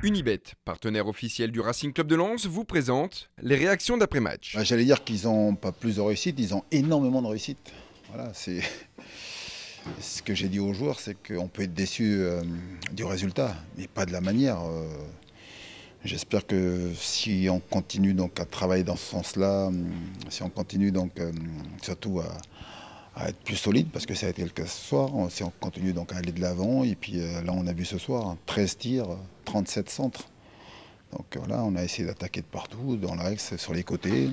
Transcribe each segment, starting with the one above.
Unibet, partenaire officiel du Racing Club de Lens, vous présente les réactions d'après-match. J'allais dire qu'ils n'ont pas plus de réussite, ils ont énormément de réussite. Voilà, c'est ce que j'ai dit aux joueurs, c'est qu'on peut être déçu du résultat, mais pas de la manière. J'espère que si on continue donc à travailler dans ce sens-là, si on continue donc surtout à être plus solide, parce que ça a été le cas ce soir, si on continue donc à aller de l'avant, et puis là on a vu ce soir, 13 tirs, 37 centres. Donc voilà, on a essayé d'attaquer de partout, dans l'axe, sur les côtés.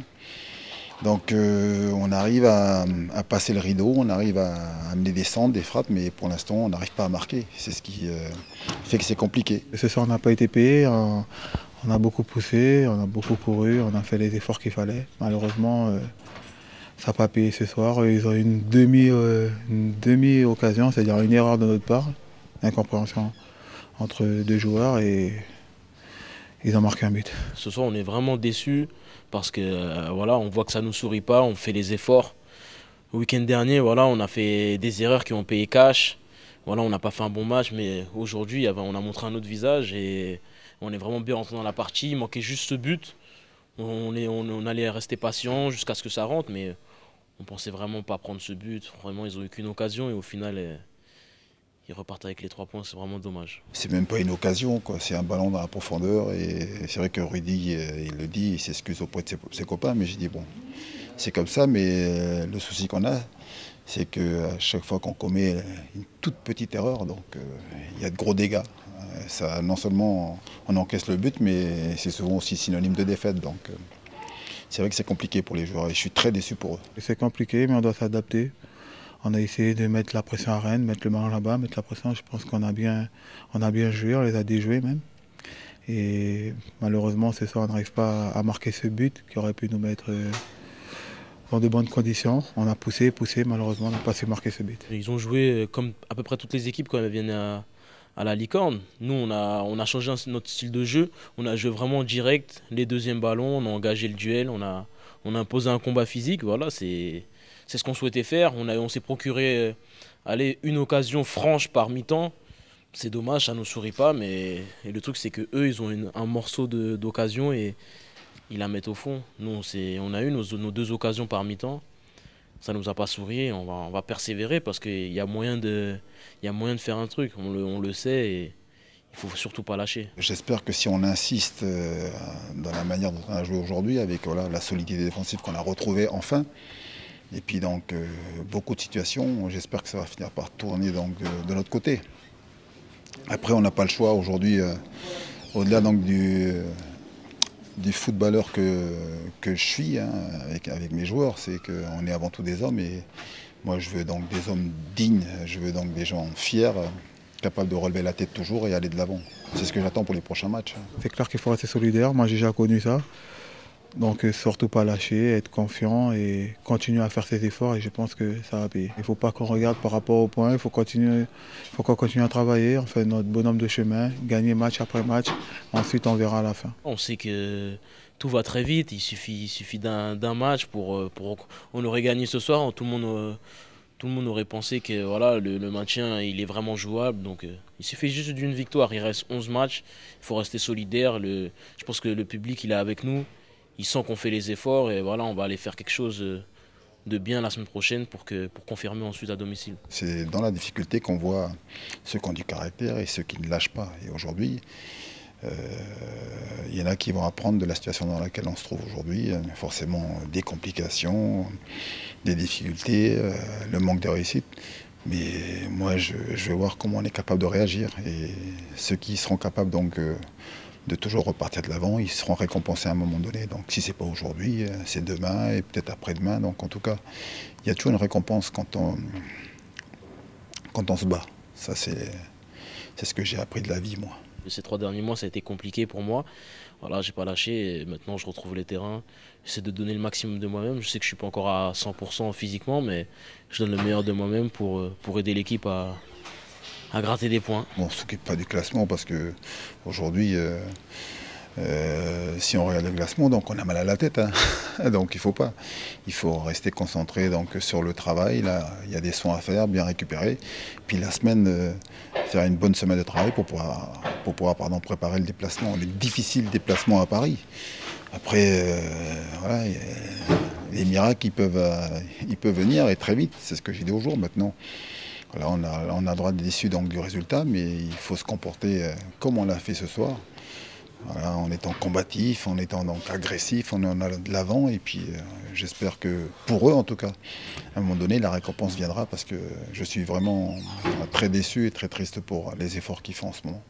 Donc on arrive à passer le rideau, on arrive à amener des centres, des frappes, mais pour l'instant on n'arrive pas à marquer. C'est ce qui fait que c'est compliqué. Ce soir on n'a pas été payé, on a beaucoup poussé, on a beaucoup couru, on a fait les efforts qu'il fallait. Malheureusement, ça n'a pas payé ce soir. Ils ont eu une demi-occasion, c'est-à-dire une erreur de notre part, incompréhension entre deux joueurs et ils ont marqué un but. Ce soir, on est vraiment déçus parce que voilà, on voit que ça ne nous sourit pas, on fait les efforts. Le week-end dernier, voilà, on a fait des erreurs qui ont payé cash. Voilà, on n'a pas fait un bon match, mais aujourd'hui, on a montré un autre visage et on est vraiment bien rentré dans la partie. Il manquait juste ce but. On allait rester patient jusqu'à ce que ça rentre, mais on pensait vraiment pas prendre ce but. Vraiment, ils n'ont eu qu'une occasion et au final, ils repartent avec les 3 points. C'est vraiment dommage. C'est même pas une occasion, quoi. C'est un ballon dans la profondeur. Et c'est vrai que Rudy, il le dit, il s'excuse auprès de ses copains, mais j'ai dit bon, c'est comme ça, mais le souci qu'on a, c'est qu'à chaque fois qu'on commet une toute petite erreur, donc il y a de gros dégâts. Ça, non seulement on encaisse le but, mais c'est souvent aussi synonyme de défaite. Donc c'est vrai que c'est compliqué pour les joueurs et je suis très déçu pour eux. C'est compliqué, mais on doit s'adapter. On a essayé de mettre la pression à Rennes, mettre le ballon là-bas, mettre la pression. Je pense qu'on a bien joué, on les a déjoués même. Et malheureusement, ce soir, on n'arrive pas à marquer ce but qui aurait pu nous mettre dans de bonnes conditions. On a poussé, malheureusement, on n'a pas su marquer ce but. Ils ont joué comme à peu près toutes les équipes quand elles viennent à la licorne. Nous, on a changé notre style de jeu. On a joué vraiment direct, les deuxièmes ballons, on a engagé le duel, on a imposé un combat physique. Voilà, c'est ce qu'on souhaitait faire. On s'est procuré une occasion franche par mi-temps. C'est dommage, ça ne nous sourit pas, mais le truc c'est qu'eux, ils ont un morceau d'occasion et ils la mettent au fond. Nous, on a eu nos 2 occasions par mi-temps. Ça ne nous a pas souri, on va persévérer parce qu'il y a moyen de faire un truc, on le sait et il ne faut surtout pas lâcher. J'espère que si on insiste dans la manière dont on a joué aujourd'hui, avec voilà, la solidité défensive qu'on a retrouvée enfin, et puis donc beaucoup de situations, j'espère que ça va finir par tourner donc, de notre côté. Après, on n'a pas le choix aujourd'hui, au-delà donc du footballeur que je suis, hein, avec mes joueurs, c'est qu'on est avant tout des hommes et moi je veux donc des hommes dignes, je veux donc des gens fiers, capables de relever la tête toujours et aller de l'avant. C'est ce que j'attends pour les prochains matchs. C'est clair qu'il faut rester solidaire, moi j'ai déjà connu ça. Donc surtout pas lâcher, être confiant et continuer à faire ses efforts et je pense que ça va payer. Il ne faut pas qu'on regarde par rapport au point, il faut qu'on continue à travailler, on fait notre bonhomme de chemin, gagner match après match, ensuite on verra à la fin. On sait que tout va très vite, il suffit d'un match pour on aurait gagné ce soir, tout le monde aurait pensé que voilà, le maintien il est vraiment jouable. Donc il suffit juste d'une victoire, il reste 11 matchs, il faut rester solidaire. Je pense que le public il est avec nous. Il sent qu'on fait les efforts et voilà, on va aller faire quelque chose de bien la semaine prochaine pour confirmer ensuite à domicile. C'est dans la difficulté qu'on voit ceux qui ont du caractère et ceux qui ne lâchent pas. Et aujourd'hui, il y en a qui vont apprendre de la situation dans laquelle on se trouve aujourd'hui. Forcément des complications, des difficultés, le manque de réussite. Mais moi, je vais voir comment on est capable de réagir. Et ceux qui seront capables donc de toujours repartir de l'avant, ils seront récompensés à un moment donné. Donc si ce n'est pas aujourd'hui, c'est demain et peut-être après-demain. Donc en tout cas, il y a toujours une récompense quand on se bat. Ça, c'est ce que j'ai appris de la vie, moi. Ces 3 derniers mois, ça a été compliqué pour moi. Voilà, j'ai pas lâché et maintenant je retrouve les terrains. J'essaie de donner le maximum de moi-même. Je sais que je ne suis pas encore à 100% physiquement, mais je donne le meilleur de moi-même pour aider l'équipe à gratter des points. Bon, on ne s'occupe pas du classement parce qu'aujourd'hui, Si on regarde le classement, donc on a mal à la tête, hein. Donc il faut pas. Il faut rester concentré donc, sur le travail. Là, il y a des soins à faire, bien récupérer. Puis la semaine, faire une bonne semaine de travail pour pouvoir préparer le déplacement, le difficile déplacement à Paris. Après, voilà, les miracles, ils peuvent venir et très vite. C'est ce que j'ai dit au jour maintenant. Voilà, on a droit déçu donc du résultat, mais il faut se comporter comme on l'a fait ce soir. Voilà, en étant combatif, en étant donc agressif, on en a de l'avant et puis j'espère que pour eux en tout cas, à un moment donné la récompense viendra parce que je suis vraiment très déçu et très triste pour les efforts qu'ils font en ce moment.